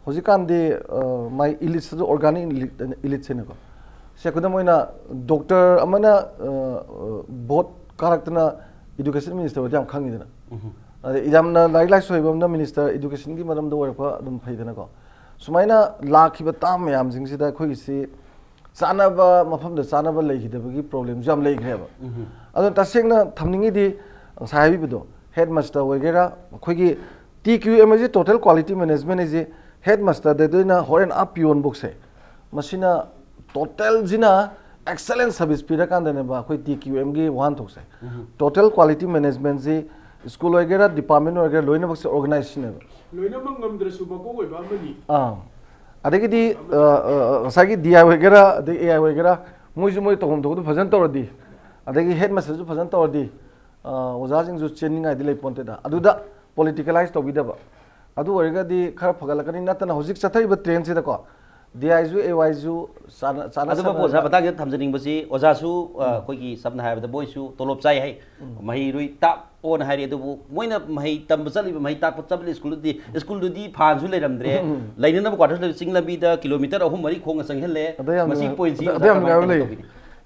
होजिकान दि माइ इलिट्स ऑर्गेनिक इलिट्स सेनको सेकुदा मोइना डॉक्टर अमना बोट कारक्तना एजुकेशन मिनिस्टर वजाम खांगिदना इजामना लाइक लाइक सोइबमना मिनिस्टर एजुकेशन की मरम दो वरपा अदुम फैदना को सुमाइना लाखिबा ताम याम जिंगसिदा खोइसि चानब मफम चानब लेगी प्रॉब्लम जम लेग्रेब अदो तसेंगना थमनिंगी साहिबिदो हेड मास्टर वगैरह अखोगी TQM is total quality management is head master देदोइना होरेन आप पियोन बुक से मशीना total जिना excellent service पीरा कांदने बा कोई TQM की वन थोक से total quality management से स्कूल वगैरह डिपार्टमेंट वगैरह लोइना बुक से ऑर्गेनाइजेशन है लोइना मंगम द्रसु बको कोई बामनी अदेगी दी सागी DI वगैरह अदे AI वगैरह मुझे तोम तो फजन तौरदी अदेगी हेड मास्टर जो फजन तौरदी ओजाजिंग जो चेनिंग आइदि ले पोंते दा अदुदा politicize to bidaba adu orega di khara phagalakani natana hojik chathai ba train se da ko DIzu AYzu sana adu ba bosa bata ge thamjaning basi oja su koi ki sabna ha ba boy su tolop chai hai mahi rui ta on hai adu moina mahi tam chali mahi ta ko chabli school di phan su le ramdre laina na quarters le singla bi da kilometer ahum mari khong sang hele masi point ji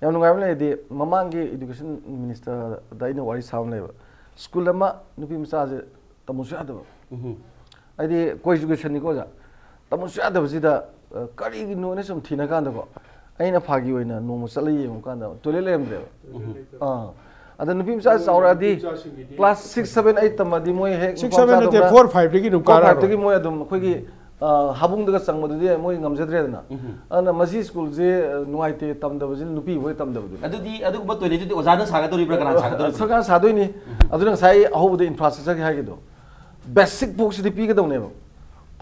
yam nungai le di mamang gi education minister da ina wari sound le school ama nupi masa je tamusu adaba aidi ko education ni ko ja tamusu adaba sida kari gi no ne sum thina kan da ko aina phagi oina no mu salai yem kan da tole lem de ada nupi masa saura di class 6 7 8 tamadi moi he 6 7 8 4 5 gi nu kara 5 gi moi adum khoi gi habung daga sang madu di moi ngamjadre na ana masi school je nuai te tam da bajil nupi hoi tam da badu adu ba toile di oja na saga tori pra kana saga tori saga sadoi ni adu na sai aho de infrastructure gi ha gi do basic box di pi ga do ne ba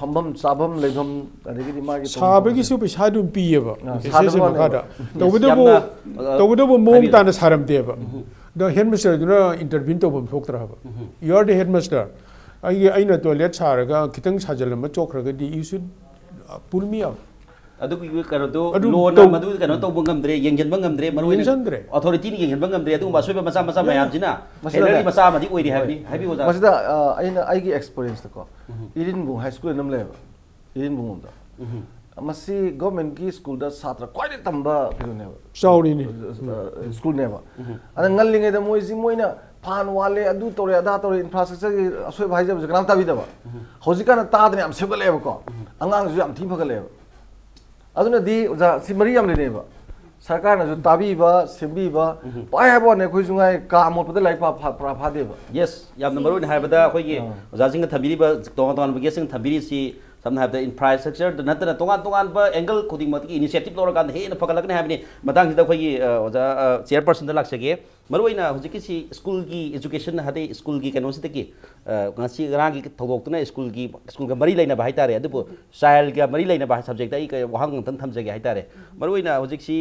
phambam sabam legham adegi di ma gi sabe gi su pe sa dum pi ye ba ese se ma da to bu mom ta na saram de ba the headmaster du na intervene to bom thok tra ba you are the headmaster aina toilet saraga kitang sajal ma chokraga di you should pull me out adu ki karo do loan na madu kano to bangam dre yengjen bangam dre maru authority ni yengjen bangam dre adu ba soiba masa masa mayam jina elari masa madi oiri habi oja masida aina aigi experience ko irin bu high school nam le irin bu da masi government ki school da satra kwai tamba piru ne sauri ni school ne ba ana ngallinge da moi ji moina fan wale adu tore ada tore infrastructure ki asoi bhai jab gram ta bi da ba hojika na ta ne am sebale ko angang ju am thi phagale aduna di oja simari am le ne ba sarkar na ju tabi ba simbi ba pai ha bo ne khoi jungai ka amot pa lai pa pha de ba yes yam na maru ne ha ba da khoi gi oja sing thabiri ba tong tong ba ge sing thabiri si samna have the infrastructure the natana tongan ba angle khuding mat ki initiative lor kan he na phagalak ne ha ni matang sida khoi gi oja chairperson da lak sege maruina hojiki si school ki education hade school ki kano sida ki ngasi rang ki thodok tuna school ga mari laina ba haitare adu child ga mari laina ba subject ai ka wahang tan tham jage haitare maruina hojik si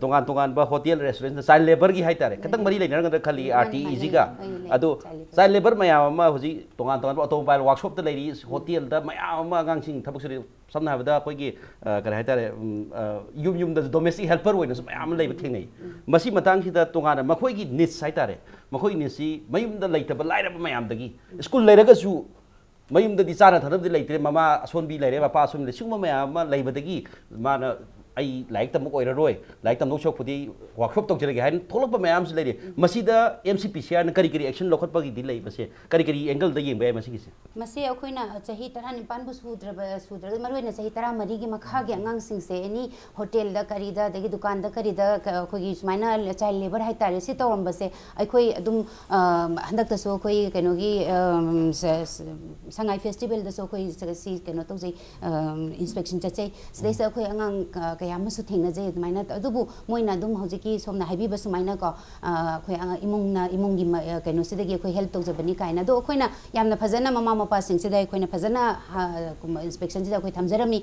tongan ba hotel restaurant child labor gi haitare katang mari laina ngada khali RTE ga adu child labor mayam ma hoji tongan ba automobile workshop ta lairi hotel da mayam ma gang sing thabak suri samna habada koi gi kare haitare yum da domestic helper oina mayam lai ba thengai masi matang sida tongan ma khoi gi needs haitare makhoi ni si mayum da laitaba laira ba mayam dagi school lairaga su mayum da di chana thanam di laitre mama ason bi laire ba pa ason le suma mayam ma laibadagi mana ai like tam ko iraroi like tam no chok pudi workshop tok jere hain tholok ba mayam si laire masida MCPCR na kari kari action lokhat pa gi di lai base kari kari angle da yeng ba masi gi se masi akoina chahi 15 bu sudra maroina chahi 13 gi makha gi angang sing se ani hotel da kari da dagi dukan da kari da ko gi sumaina child labor hai tare si tawam base aikoi adum handak ta so koi keno gi sangai festival da so koi si keno to jai inspection cha chai sidai sa koi angang kaya masu thengna jai maina adubu moina dum hojiki somna haibi ba sumaina ko khoi imung gi keno sidagi khoi help to jabani kaina do khoina yamna phajana mama mapa sing sidai khoina phajana inspection sida khoi thamjarami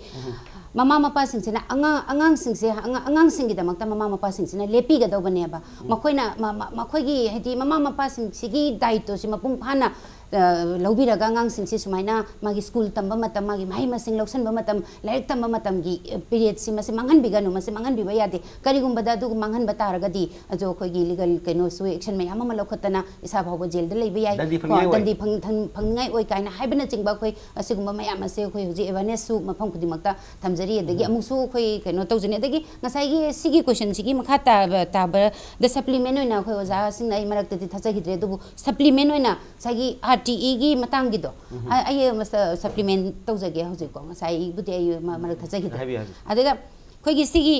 mama mapa sing sina angang sing se angang sing gi damakta mama mapa sing sina lepi ga do bane ba makhoina makhoi gi hedi mama mapa sing sigi daito si mapung phana लौबीरगा अंगांसिंगसी सुमाइना मागी school तंबा मतम मागी माही मसिंग लौसनबा मतम like तंबा मतम गी period सी मसे मंगन बिगनु मसे मंगन बिबा यादे करिगुंबदा दुगु मंगन बतारगदी अजो खोगी लीगल केनो सु एक्शन मे यामा लौखतना इसा भाव जेल द लेबे याई दंदी फंगनाय ओय काइना हाइबना चिंगबा खोई असिगुंबा मयाम असे खोई हुजी अवेयरनेस सु मफम खुदिमक्ता थमजरी अदगी अमुसु खोई केनो तौजने अदगी ngसाइगी सिगी क्वेश्चन सिगी मखा ताब द सप्लीमेंट ओइना खोई ओजा सिंग नाइ मरक्तति थचगिद्रे दुबु supplement ओइना Sagi RTE gi matang gi do ai supplement tawjage hojik ko ngasai budi ai marak thajagi adaga खोगी सिगी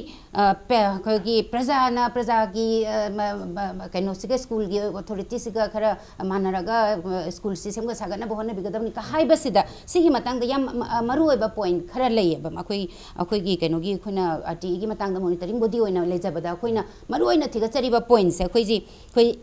खोगी प्रजा की कनो सिगे स्कूल की अथॉरिटी सिगा खरा मानरगा स्कूल सिस्टम का सागना बहन बिगदम का हाई बसिदा सिगी मतंग याम मरु ओइबा पॉइंट खरा लेयेबा अखोई अखोगी कनोगी खुना आरटी की मतंग मॉनिटरिंग बॉडी ओइना लेजबदा अखोइना मरु ओइना थिगा चरिबा पॉइंट से अखोई जी खोई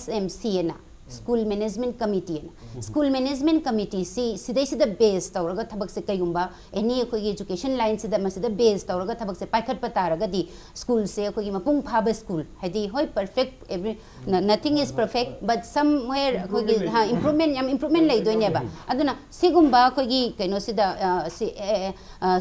SMC ना school management committee school management committee सिद बेस तौर थबक से कईगुब एनी अखोई एजुकेशन लाइन से बेस तौर थबक से पाखट तारगदी स्कूल से अखोई मपुंग फाब स्कूल है होय perfect every nothing is perfect but somewhere अखोई हाँ इम्प्रूवमेंट लेदोनेबा अदुना सिगुब अखोई कनो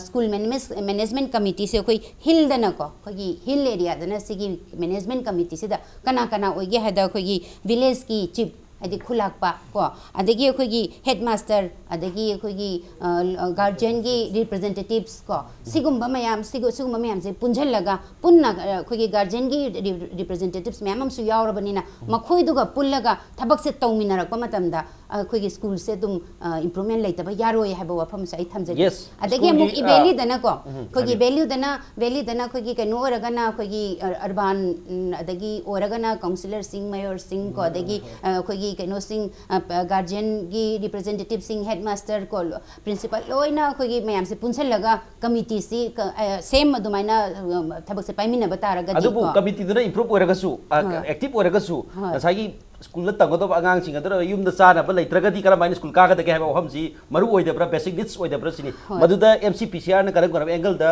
स्कूल मैनेजमेंट कमिटी से अखोई हिलदनको अखोई हिल एरिया सिगी मैनेजमेंट कमिटी से कना कना ओइगे है अखोई विलेज की चीफ अदि खुलाकपा को अदगी अखोगी हेडमास्टर अदगी अखोगी गार्जियन की रिप्रेजेंटेटिव्स को सिगुम्बा मयाम सिगुम्बा मयाम से पुंझलगा पुन्ना अखोगी गार्जियन की रिप्रेजेंटेटिव्स मयाम हमसु यावरबनिना मखोइदुगा पुल्लगा थबक से तौमिनरकपा मतमदा अखोगी स्कूल से तुम इम्प्रूवमेंट लेतबा यारोय हाबा वफम से थमजे अदगी अमुक इबेली दना को अखोगी वैल्यू दना अखोगी कनो ओरगना अखोगी अर्बन अदगी ओरगना काउंसिलर सिंह मेयर सिंह को अदगी अखोगी कनो सिंह गार्जियन की रिप्रेजेंटेटिव सिंह हेडमास्टर को प्रिंसिपल लोइना अखोगी मयाम से पुंसलगा कमिटी सी सेम अदुमाइना थबक से पाइमिना बतारगदी अदुबु कमिटी दुना इम्प्रूव ओरगसु एक्टिव ओरगसु नसागी स्कूल तंगदब आगांसिंग अदर युमदा चानब लेत्रगदी करमाइन स्कूल कागदगे हाबा वफमसी मरु ओइदब्रा बेसिक नीड्स ओइदब्रा सिनी मदुदा MCPCR न करम करम एंगल दा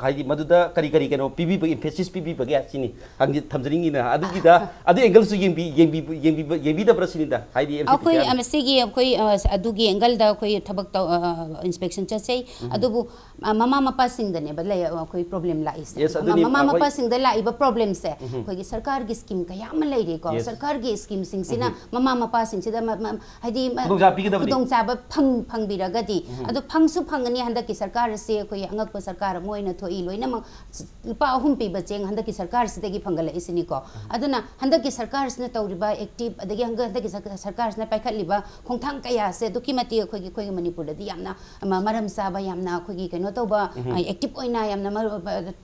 हाइदि मदुदा करी करी केनो पीबी एम्फेसिस पीबी बगे सिनी हंगि थमजरिंगी ना अदुगिदा अदु एंगल सु येंबी दब्रा सिनी दा हाइदि MCPCR अखोई अमसिगी अखोई अदुगी एंगल दा अखोई थबक इंस्पेक्शन चसे अदुबु ममा मपा सिंह दने बले अखोई प्रॉब्लम लाइस ममा मपा सिंह दा लाइबा प्रॉब्लम से अखोई सरकार की स्कीम कयाम लेरे को सरकार की स्कीम सिंह ममा मपा सिंह हाइदि खुदोंचाब फंगबिरगदी अदु फंगसु फंगनी हंदकी सरकार से अखोई अंगक सरकार मोइना थोई लोइनमक लुपा 3 पीबा चेंग हंदकी सरकार सिदगी फंगल इसनी को अदुना हंदकी सरकार सिना तौरिबा एक्टिव अदगी हंदकी सरकार सिना पाइखलिबा खोंथांग कया से दुकी मति अखोई खोई मणिपुर ददी यामना मरम साबा यामना अखोई कनो तौबा एक्टिव ओइना यामना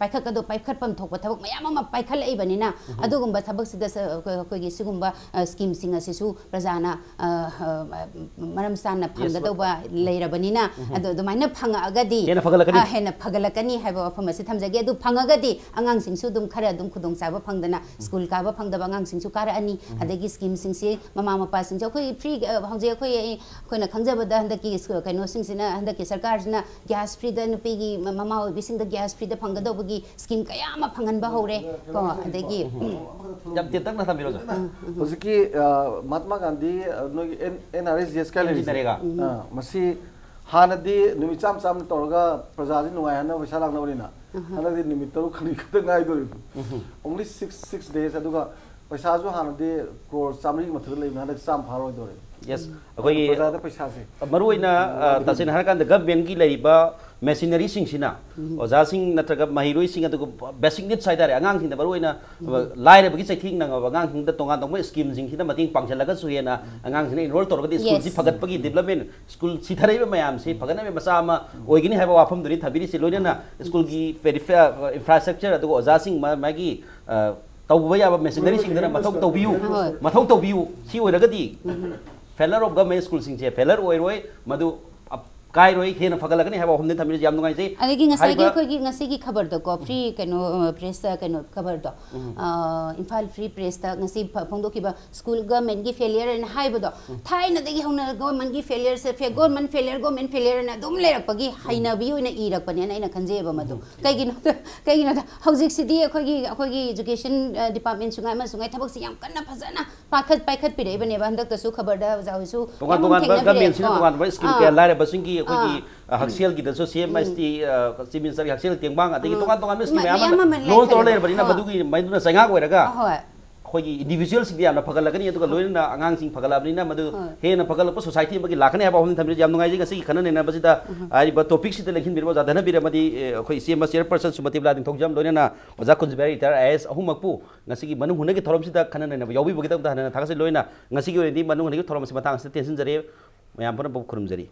पाइखकदो पाइखटपम थोकबा थबक मयाम अमा पाइखलैबनिना अदुगुंबा थबक सिदा अखोई सिगुंबा स्कीम सिंह असिसु प्रजाना मरम साना फंगदौबा लेरबनिना अदो दुमाइना फंगागदी हेना फगलकनी हाइबा वफम असि थमजगे अदु फंगागदी अंगांग सिंसु दुम खरा दुम खुदोंग चाबा फंगदना स्कूल काबा फंगदबा अंगांग सिंसु कारा अनि अदगी स्कीम सिंसे ममा मपा सिंसु अखोई फ्री हौजे अखोई अखोइना खंगजबदा हंदकी कनो सिंसिना हंदकी सरकारना गैस फ्री द नुपीगी ममा ओबिसिंग द गैस फ्री द फंगदौबगी स्कीम कयामा फंगनबा हौरे को अदगी जब तेतक ना थमिरो होजकी महात्मा गांधी NRSGS का लेगा मसी हानदी निमित चाम चाम तौरगा प्रजाजी नुआयना पैसा लागनबनिना हानदी निमित तरु खनि खत गाइदोरि ओनली 6 days अदुगा पैसा जो हानदी क्रोर चामरी मथुर लेना हनक चाम फारोइदोरि यस अखोई प्रजादा पैसा से मरुइना तसिन हरकान द गवर्नमेंट की लेरिबा मेसिनरी सिंसिना ओजा सिंह नत्रगा महिरोइ सिंह अदुग बेसिक नीड्स हाइदारे आंगांग सिंह मरुइना लाइरेबगी चैथिंग नंग आंगांग सिंह द तोंगा तोंग स्कीम सिंह सिना मतिंग पांगचलगा सुहेना आंगांग सिंह इनरोल तोरगदि स्कूल सि फगतपगी डेवलपमेंट स्कूल सिथरैबा मयाम सि फगना मसा मा ओइगिनि हाइबा वाफम दुनि थबिरि सि लोइना स्कूल की इंफ्रास्ट्रक्चर अदुग ओजा सिंह मागी तौबा याबा मेसिनरी सिंह दना मथौ तौबियु सि ओइरगदि फेलर ऑफ गवर्नमेंट स्कूल सिंह से फेलर ओइरोय मदु काय रोई हेन फगलगनी है हमने थमिर जाम नुगाई जे अदगी ngasi gi khoi gi ngasi gi khabar do ko free kano press kano khabar do imphal free press ta ngasi phongdo ki ba school government gi failure and hai ba do thai na degi hona government gi failure se fe government failure na dum le rak pagi haina bi oina i rak pani na ina khanje ba madu kai gi na hojik sidi khoi gi education department sungai ma sungai thabak si yam kanna phajana paikhat pi rei ba ne ba handak ta su khabar da jawi su government sin ba scheme ke la re ba singi अखोई हक्सियल की दसो सीएमएसटी chief minister हक्सियल तेंबांग अतगी तोंगा तोंगा miss की ma'am loan तोड़ ले बनिना बदुगी मैदुना संगा ओइरगा अखोई individual सिंग याना फगलगनी अदुगा लोइना आंगांग सिंग फगलाबनिना मदु हेना फगलप society बगी लाखने हाबा हमनि थमरि जाम नुगाई जे गसी खनने ना बजिदा आइबा टॉपिक सिते लेखिन बिरबो धनबीर मदि अखोई सीएम चेयरपर्सन सुमतिबला निंथौजम लोइना ओजा कुंजबेरी रिटायर आईएएस अहुमकपु ngasi gi manu hunagi thorom sida khana na yawi bogi ta hana thagase loina ngasi gi oidi manu hunagi thorom si matang se tension jare mayam pana bob khurum jari